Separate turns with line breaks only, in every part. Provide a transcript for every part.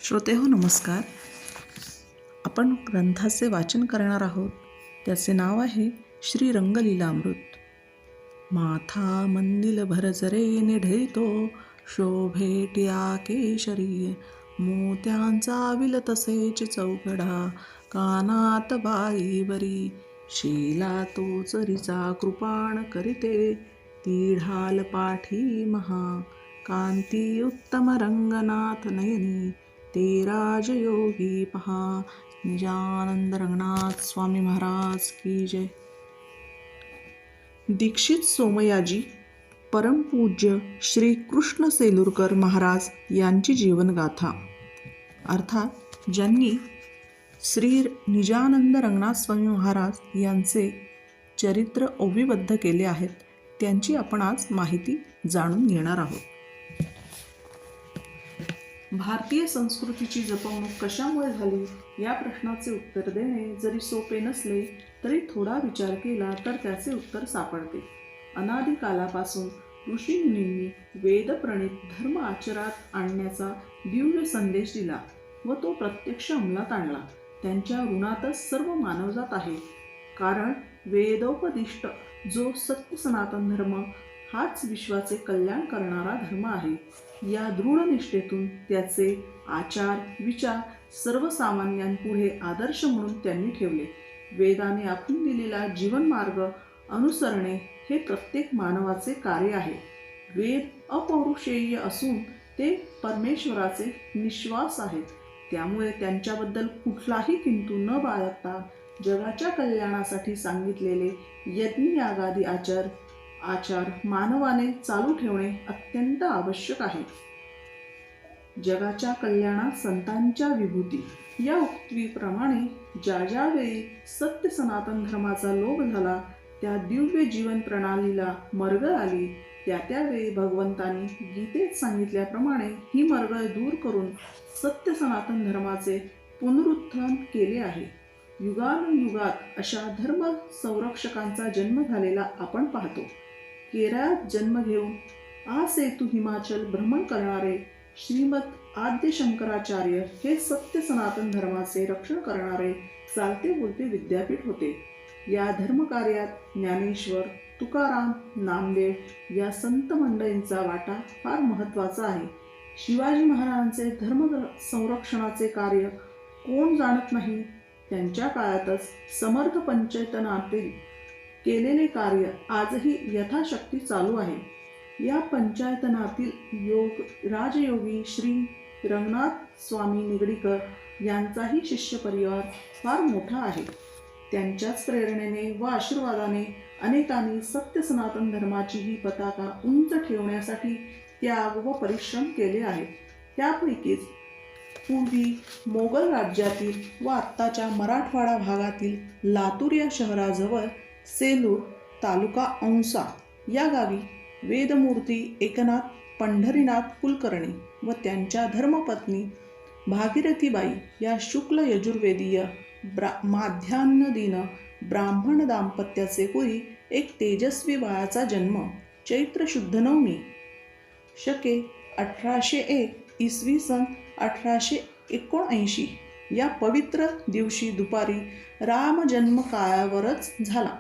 श्रोतेहो नमस्कार. आपण ग्रंथाचे वाचन करणार आहोत. त्याचे नाव आहे श्री रंगलीलामृत. माथा मंदिल भरजरे निढळितो, शोभेटिया केशरी. मोत्यांचा विल तसेच चौघडा, कानात बाई बरी. शीला तो चरीचा कृपाण करीते, ती ढाल पाठी महा. कांती उत्तम रंगनाथ नयनी, ते राजयोगी पहा. निजानंद रंगनाथ स्वामी महाराज की जय. दीक्षित सोमयाजी परमपूज्य श्री कृष्ण सेलुरकर महाराज यांची जीवनगाथा. अर्थात ज्यांनी श्री निजानंद रंगनाथ स्वामी महाराज यांचे चरित्र ओवीबद्ध केले आहेत, त्यांची आपण आज माहिती जाणून घेणार आहोत. भारतीय संस्कृतीची जपवणूक कशामुळे झाली या प्रश्नाचे उत्तर देणे जरी सोपे नसले तरी थोडा विचार केला तर त्याचे उत्तर सापडते. अनादी कालापासून ऋषीमुनींनी वेदप्रणीत धर्म आचरणात आणण्याचा दिव्य संदेश दिला व तो प्रत्यक्ष अंमलात आणला. त्यांच्या ऋणातच सर्व मानवजात आहे. कारण वेदोपदिष्ट जो सत्य सनातन धर्म हाच विश्वाचे कल्याण करणारा धर्म आहे. या दृढ निष्ठेतून त्याचे आचार विचार सर्वसामान्यांपुढे आदर्श म्हणून त्यांनी ठेवले. वेदाने आखून दिलेला जीवनमार्ग अनुसरणे हे प्रत्येक मानवाचे कार्य आहे. वेद अपौरुषेय असून ते परमेश्वराचे निश्वास आहेत. त्यामुळे त्यांच्याबद्दल कुठलाही किंतु न बाळगता जगाच्या कल्याणासाठी सांगितलेले यज्ञ यागादी आचार मानवाने चालू ठेवणे अत्यंत आवश्यक आहे. जगाच्या कल्याणात संतांच्या विभूती या उक्तीप्रमाणे ज्या वेळी सत्य सनातन धर्माचा लोभ झाला, त्या दिव्य जीवन प्रणालीला मरगळ आली. त्यावेळी भगवंतांनी गीतेत सांगितल्याप्रमाणे ही मरगळ दूर करून सत्य सनातन धर्माचे पुनरुत्थान केले आहे. युगानुयुगात अशा धर्म संरक्षकांचा जन्म झालेला आपण पाहतो. केरळात जन्म घेऊन सेतू हिमाचल भ्रमण करणारे श्रीमद आद्य शंकराचार्य हे सत्य सनातन धर्माचे रक्षण करणारे चालते बोलते विद्यापीठ होते. या धर्मकार्यात ज्ञानेश्वर, तुकाराम, नामदेव या संत मंडळींचा वाटा फार महत्त्वाचा आहे. शिवाजी महाराजांचे धर्म संरक्षणाचे कार्य कोण जाणत नाही. त्यांच्या काळातच समर्थ पंचायतनातील केलेले कार्य आजही यथाशक्ती चालू आहे. या पंचायतनातील राजयोगी श्री रंगनाथ स्वामी निगडीकर यांचाही शिष्य परिवार फार मोठा आहे. त्यांच्याच प्रेरणेने व आशीर्वादाने अनेकांनी सत्य सनातन धर्माची ही पताका उंच ठेवण्यासाठी त्याग व परिश्रम केले आहेत. त्यापैकीच पूर्वी मोगल राज्यातील व आत्ताच्या मराठवाडा भागातील लातूर या शहराजवळ सेलूर तालुका औंसा या गावी वेदमूर्ती एकनाथ पंढरीनाथ कुलकर्णी व त्यांच्या धर्मपत्नी भागीरथीबाई या शुक्ल यजुर्वेदीय माध्यान्हदीन ब्राह्मण दाम्पत्याचे कुळी एक तेजस्वी बाळाचा जन्म चैत्र शुद्ध नवमी शके 1801 इसवी सन 1879 या पवित्र दिवशी दुपारी रामजन्म काळावरच झाला.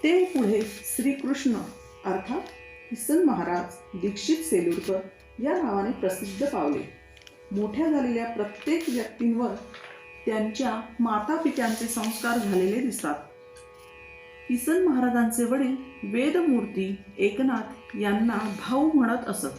ते पुढे श्रीकृष्ण अर्थात किसन महाराज दीक्षित सेलुरकर या नावाने प्रसिद्ध पावले. मोठ्या झालेल्या प्रत्येक व्यक्तींवर त्यांच्या मातापित्यांचे संस्कार झालेले दिसतात. किसन महाराजांचे वडील वेदमूर्ती एकनाथ यांना भाऊ म्हणत असत.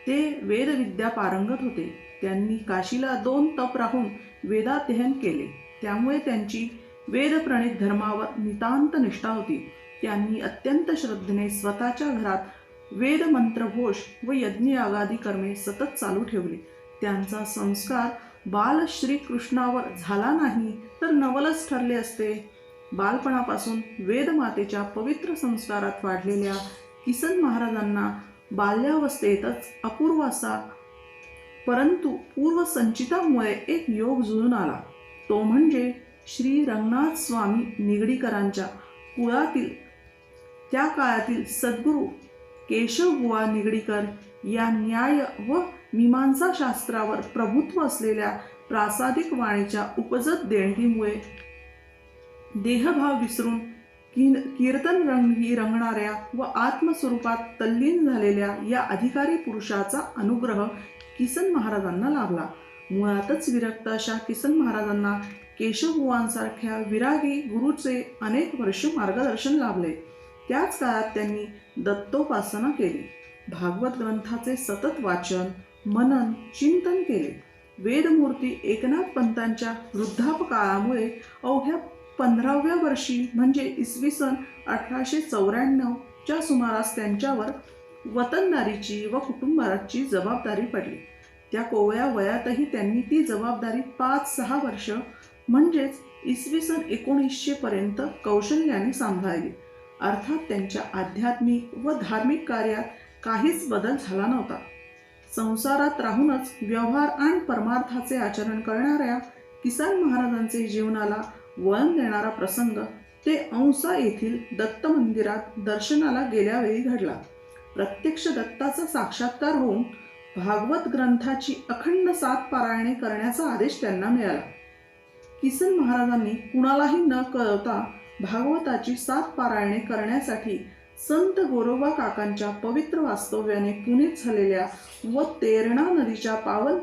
ते वेदविद्या पारंगत होते. त्यांनी काशीला 2 तप राहून वेदाध्ययन केले. त्यामुळे त्यांची वेदप्रणीत धर्मावर नितांत निष्ठा होती. त्यांनी अत्यंत श्रद्धेने स्वतःच्या घरात वेदमंत्रघोष व यज्ञयागादी कर्मे सतत चालू ठेवले. त्यांचा संस्कार बाल श्रीकृष्णावर झाला नाही तर नवलच ठरले असते. बालपणापासून वेदमातेच्या पवित्र संस्कारात वाढलेल्या किसन महाराजांना बाल्यावस्थेतच अपूर्व असा परंतु पूर्वसंचितामुळे एक योग जुळून आला. तो म्हणजे श्री रंगनाथ स्वामी निगडीकरांच्या कुळातील त्या काळातील सद्गुरू केशवबुवा निगडीकर या न्याय व मीमांसा शास्त्रावर प्रभुत्व असलेल्या प्रासादिक वाणीच्या उपजत देणगीमुळे देहभाव विसरून कीर्तन रंगी रंगणाऱ्या व आत्मस्वरूपात तल्लीन झालेल्या या अधिकारी पुरुषाचा अनुग्रह किसन महाराजांना लाभला. मुळातच विरक्त अशा किसन महाराजांना केशवबुवांसारख्या विरागी गुरुचे अनेक वर्ष मार्गदर्शन लाभले. त्याच काळात त्यांनी दत्तोपासना केली. भागवत ग्रंथाचे सतत वाचन, मनन, चिंतन केले. वेदमूर्ती एकनाथ पंतांच्या वृद्धापकाळामुळे अवघ्या 15व्या वर्षी म्हणजे इसवी सन 1894च्या सुमारास त्यांच्यावर वतनदारीची व कुटुंबाची जबाबदारी पडली. त्या कोवळ्या वयातही त्यांनी ती जबाबदारी 5-6 वर्ष म्हणजेच इसवी सन 1900 पर्यंत कौशल्याने सांभाळली. अर्थात त्यांच्या आध्यात्मिक व धार्मिक कार्यात काहीच बदल झाला नव्हता. संसारात राहूनच व्यवहार आणि परमार्थाचे आचरण करणाऱ्या किसन महाराजांचे जीवनाला वळण देणारा प्रसंग ते औसा येथील दत्त मंदिरात दर्शनाला गेल्यावेळी घडला. प्रत्यक्ष दत्ताचा साक्षात्कार होऊन भागवत ग्रंथाची अखंड 7 पारायणे करण्याचा आदेश त्यांना मिळाला. किसन महाराजांनी कुणालाही न कळवता भागवताची 7 पारायणे करण्यासाठी संत गोरोबा काकांच्या पवित्र वास्तव्याने पुनीत झालेल्या व तेरणा नदीच्या पावन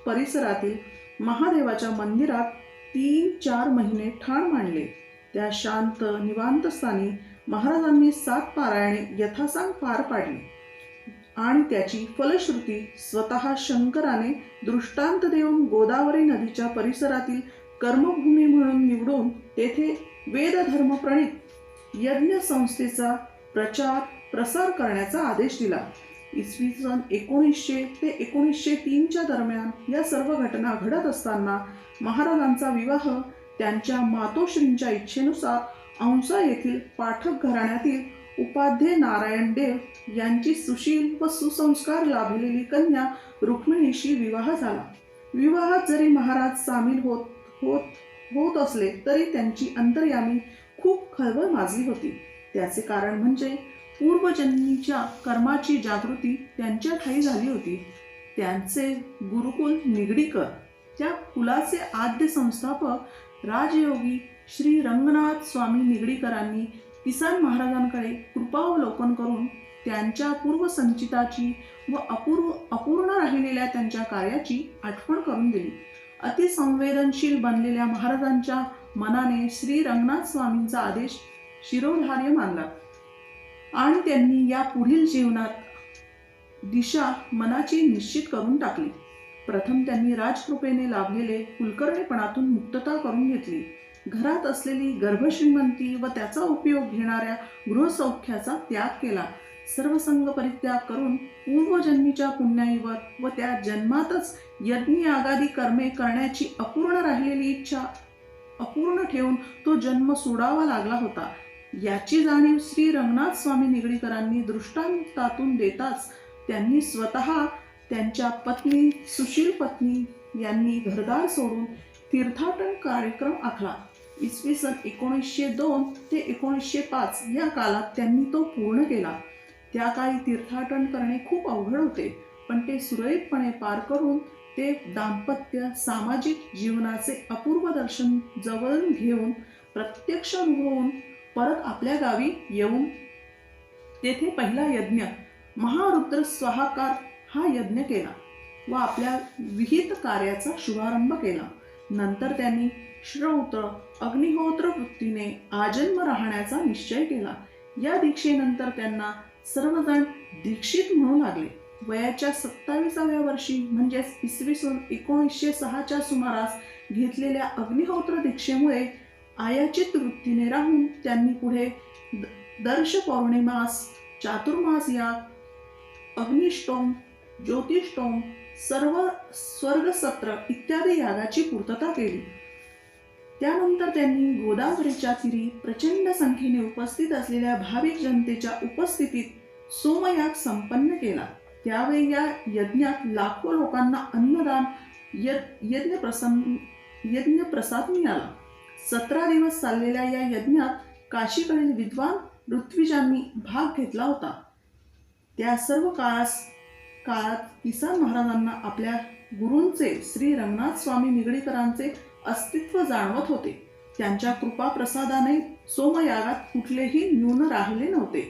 परिसरातील महादेवाच्या मंदिरात 3-4 महिने ठाण मांडले. त्या शांत निवांत स्थानी महाराजांनी 7 पारायणे यथासांग पार पाडली आणि त्याची फलश्रुती स्वतः शंकराने दृष्टांत देऊन गोदावरी नदीच्या परिसरातील कर्मभूमी म्हणून निवडून तेथे वेदधर्म प्रणित यज्ञ संस्थेचा प्रचार प्रसार करण्याचा आदेश दिला. इसवी सन 1900 ते 1903च्या दरम्यान या सर्व घटना घडत असताना महाराजांचा विवाह त्यांच्या मातोश्रींच्या इच्छेनुसार औसा येथील पाठक घराण्यातील उपाध्ये नारायण देव यांची सुशील व सुसंस्कार लाभलेली कन्या रुक्मिणीशी विवाह झाला. विवाहात जरी महाराज सामील होत असले तरी त्यांची अंतर्यामी खूप खळबळ माजली होती. त्याचे कारण म्हणजे पूर्वजन्मीच्या कर्माची जागृती त्यांच्या ठायी झाली होती. त्यांचे गुरुकुल निगडीकर, त्या कुलाचे आद्य संस्थापक राजयोगी श्री रंगनाथ स्वामी निगडीकरांनी किसन महाराजांकडे कृपावलोकन करून त्यांच्या पूर्वसंचिताची व अपूर्ण राहिलेल्या त्यांच्या कार्याची आठवण करून दिली. अतिसंवेदनशील बनलेल्या महाराजांच्या मनाने श्री रंगनाथ स्वामींचा आदेश शिरोधार्य मानला आणि त्यांनी या पुढील जीवनात दिशा मनाची निश्चित करून टाकली. प्रथम त्यांनी राजकृपेने लाभलेले कुलकर्णीपणातून मुक्तता करून घेतली. घरात असलेली गर्भश्रीमंती व त्याचा उपयोग घेणाऱ्या गृहसौख्याचा त्याग केला. सर्वसंग परित्याग करून पूर्वजन्मीच्या पुण्याईवर व त्या जन्मातच यज्ञ आगादी कर्मे करण्याची अपूर्ण राहिलेली इच्छा अपूर्ण ठेवून तो जन्म सोडावा लागला होता. याची जाणीव श्री रंगनाथ स्वामी निगडीकरांनी दृष्टांतातून देताच त्यांनी स्वतः त्यांच्या पत्नी सुशील पत्नी यांनी घरदार सोडून तीर्थाटन कार्यक्रम आखला. इसवी सन 1902 ते 1905 या काळात त्यांनी तो पूर्ण केला. त्या काळी तीर्थाटन करणे खूप अवघड होते, पण ते सुरळीतपणे पार करून ते दाम्पत्य सामाजिक जीवनाचे अपूर्व दर्शन जवळून घेऊन प्रत्यक्ष अनुभवून परत आपल्या गावी येऊन तेथे पहिला यज्ञ महारुद्र स्वाहाकार हा यज्ञ केला व आपल्या विहित कार्याचा शुभारंभ केला. नंतर त्यांनी श्रौत्र अग्निहोत्र वृत्तीने आजन्म राहण्याचा निश्चय केला. या दीक्षेनंतर त्यांना सर्वजण दीक्षित म्हणू लागले. वयाच्या 27व्या वर्षी म्हणजेच इसवी सन 1906च्या सुमारास घेतलेल्या अग्निहोत्र दीक्षेमुळे आयाचित वृत्तीने राहून त्यांनी पुढे दर्श पौर्णिमास, चातुर्मास याग, अग्निष्टोम, ज्योतिष्टोम, सर्व स्वर्गसत्र इत्यादी यागाची पूर्तता केली. त्यानंतर त्यांनी गोदावरीच्या तीरी प्रचंड संख्येने उपस्थित असलेल्या भाविक जनतेच्या उपस्थितीत सोमयाग संपन्न केला. त्यावेळी या यज्ञात लाखो लोकांना अन्नदान यज्ञ प्रसाद मिळाला. 17 दिवस चाललेल्या या यज्ञात काशीकडील विद्वान ऋत्विजांनी भाग घेतला होता. त्या सर्व काळास काळात किसन महाराजांना आपल्या गुरूंचे श्री रंगनाथ स्वामी निगडीकरांचे अस्तित्व जाणवत होते. त्यांच्या कृपा प्रसादाने सोमयागात कुठलेही न्यून राहिले नव्हते.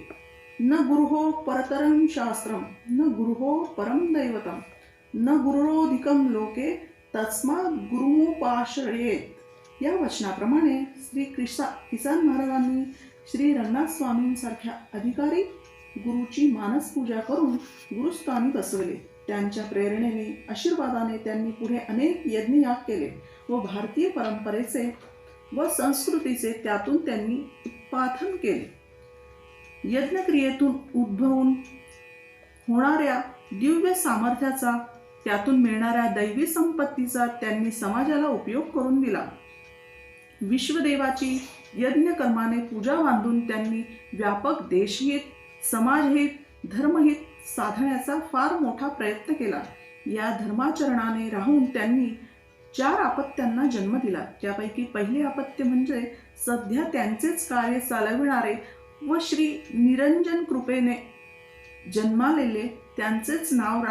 न गुरुहो परतरं शास्त्रम न गुरुहो परम दैवतम न गुरुरोधिकम लोके तस्मात् गुरुमुपाश्रयेत या वचनाप्रमाणे श्री किसन महाराजांनी श्री रंगनाथ स्वामींसारख्या अधिकारी गुरुची मानस पूजा करून गुरुस्थानी बसवले. त्यांच्या प्रेरणेने आशीर्वादाने त्यांनी पुढे अनेक यज्ञयाग केले व भारतीय परंपरेचे व संस्कृतीचे त्यातून त्यांनी उत्पादन केले. यज्ञक्रियेतून उद्भवून होणाऱ्या दिव्य सामर्थ्याचा, त्यातून मिळणाऱ्या दैवी संपत्तीचा त्यांनी समाजाला उपयोग करून दिला. विश्वदेवाची यज्ञकर्माने पूजा बांधून त्यांनी व्यापक देशहित, समाजहित, धर्महित साधण्याचा फार मोठा प्रयत्न केला. या धर्माचरणाने राहून त्यांनी 4 अपत्यांना जन्म दिला. त्यापैकी पहिले अपत्य म्हणजे सध्या त्यांचेच कार्य चालविणारे व श्री निरंजन कृपेने जन्मालेले, त्यांचेच नाव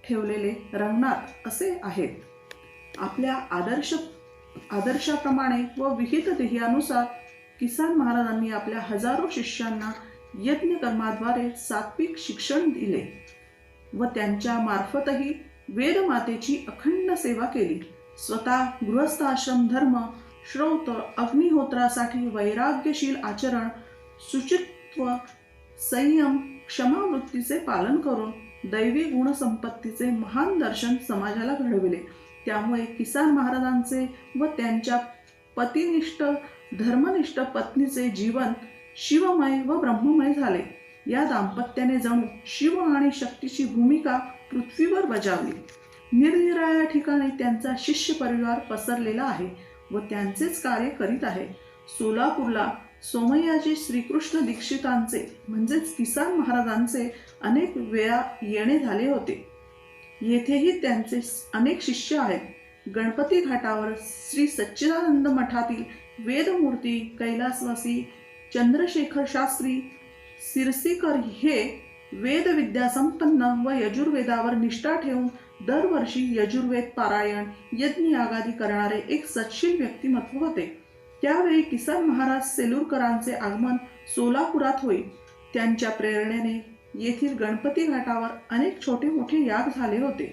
ठेवलेले रंगनाथ असे आहेत. आपल्या आदर्शाप्रमाणे व विहित ध्येयानुसार किसन महाराजांनी आपल्या हजारो शिष्यांना यज्ञकर्माद्वारे सात्विक शिक्षण दिले व त्यांच्या मार्फतही वेदमातेची अखंड सेवा केली. स्वतः गृहस्थाश्रम धर्म, श्रौत, अग्निहोत्रासाठी वैराग्यशील आचरण, शुचित्व, संयम, क्षमावृत्तीचे पालन करून दैवी गुणसंपत्तीचे महान दर्शन समाजाला घडविले. त्यामुळे किसन महाराजांचे व त्यांच्या पतिनिष्ठ धर्मनिष्ठ पत्नीचे जीवन शिवमय व ब्रह्ममय झाले. या दाम्पत्याने जणू शिव आणि शक्तीची भूमिका पृथ्वीवर बजावली. निरनिराळ्या ठिकाणी त्यांचा शिष्य परिवार पसरलेला आहे व त्यांचेच कार्य करीत आहे. सोलापूरला सोमय्याजी श्रीकृष्ण दीक्षितांचे म्हणजेच किसन महाराजांचे अनेक वेळा येणे झाले होते. येथेही त्यांचे अनेक शिष्य आहेत. गणपती घाटावर श्री सच्चिदानंद मठातील वेदमूर्ती कैलासवासी चंद्रशेखर शास्त्री सिरसीकर हे वेदविद्या संपन्न व यजुर्वेदावर निष्ठा ठेवून दरवर्षी यजुर्वेद पारायण यज्ञयागादी करणारे एक सत्शील व्यक्तिमत्व होते. त्यावेळी किसन महाराज सेलूरकरांचे आगमन सोलापुरात होई. त्यांच्या प्रेरणेने येथील गणपती घाटावर अनेक छोटे मोठे याग झाले होते.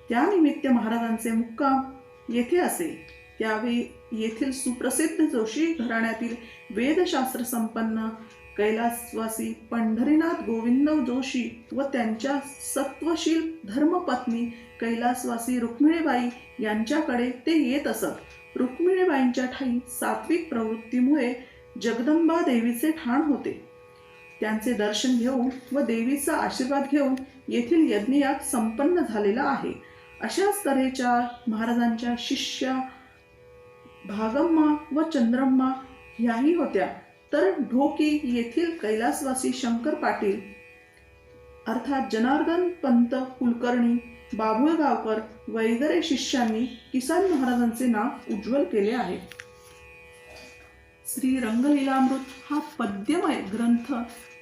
त्यानिमित्त महाराजांचे मुक्काम येथे असे. त्यावेळी येथील सुप्रसिद्ध जोशी घराण्यातील वेदशास्त्र संपन्न कैलासवासी पंढरीनाथ गोविंद जोशी व त्यांच्या सत्वशील धर्मपत्नी कैलासवासी रुक्मिणीबाई यांच्याकडे ते येत असत. रुक्मिणीबाईंच्या ठाई सात्विक प्रवृत्तीमुळे जगदंबा देवीचे ठाण होते. त्यांचे दर्शन घेऊन व देवीचा आशीर्वाद घेऊन येथील यज्ञयाग संपन्न झालेला आहे. अशाच तऱ्हेच्या महाराजांच्या शिष्या भागम्मा व चंद्रम्मा ह्याही होत्या. तर ढोकी येथील कैलासवासी शंकर पाटील अर्थात जनार्दन पंत कुलकर्णी, बाभुळगावकर वगैरे शिष्यांनी किसन महाराजांचे नाव उज्ज्वल केले आहे. श्री रंगलीलामृत हा पद्यमय ग्रंथ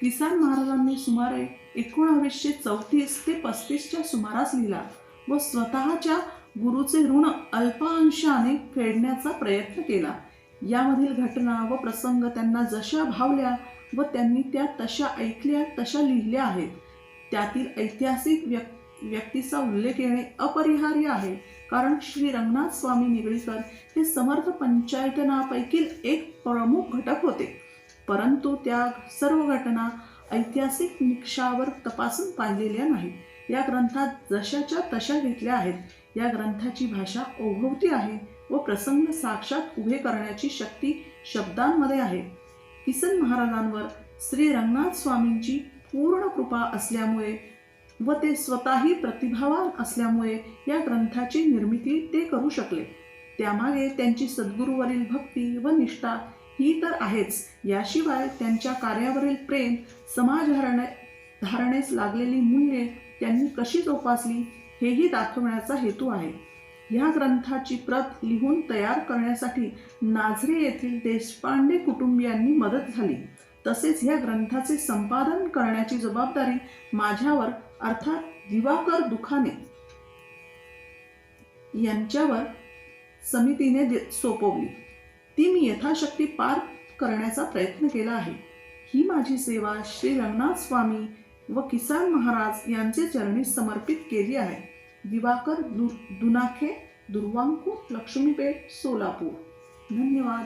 किसन महाराजांनी सुमारे 1934 ते 35च्या सुमारास लिहिला व स्वतःच्या गुरुचे ऋण अल्पांशाने फेडण्याचा प्रयत्न केला. यामधील घटना व प्रसंग त्यांना जशा भावल्या व त्यांनी त्या तशा ऐकल्या तशा लिहिल्या आहेत. त्यातील ऐतिहासिक व्यक्तीचा उल्लेख येणे अपरिहार्य आहे, कारण श्री रंगनाथ स्वामी निगडीकर हे समर्थ पंचायतनापैकी एक प्रमुख घटक होते. परंतु त्या सर्व घटना ऐतिहासिक निकषावर तपासून पाहिलेल्या नाहीत. या ग्रंथात जशाच्या तशा घेतल्या आहेत. या ग्रंथाची भाषा ओघवती आहे व प्रसंग साक्षात उभे करण्याची शक्ती शब्दांमध्ये आहे. किसन महाराजांवर श्री रंगनाथ स्वामींची पूर्ण कृपा असल्यामुळे व ते स्वतःही प्रतिभावान असल्यामुळे या ग्रंथाची निर्मिती ते करू शकले. त्यामागे त्यांची सद्गुरूवरील भक्ती व निष्ठा ही तर आहेच. याशिवाय त्यांच्या कार्यावरील प्रेम, समाजधारणेस लागलेली मूल्ये त्यांनी कशी जोपासली हेही दाखवण्याचा हेतू आहे. या ग्रंथाची प्रत लिहून तयार करण्यासाठी नाझरे येथील देशपांडे कुटुंबियांनी मदत झाली. तसेच या ग्रंथाचे संपादन करण्याची जबाबदारी माझ्यावर अर्थात दिवाकर दुखाने यांच्यावर समितीने सोपवली. ती मी यथाशक्ती पार करण्याचा प्रयत्न केला आहे. ही माझी सेवा श्री रंगनाथ स्वामी व किसान महाराज यांचे चरणी समर्पित केली आहे. दिवाकर दुनाखे, दुर्वांकूर, लक्ष्मीपेठ, सोलापूर. धन्यवाद.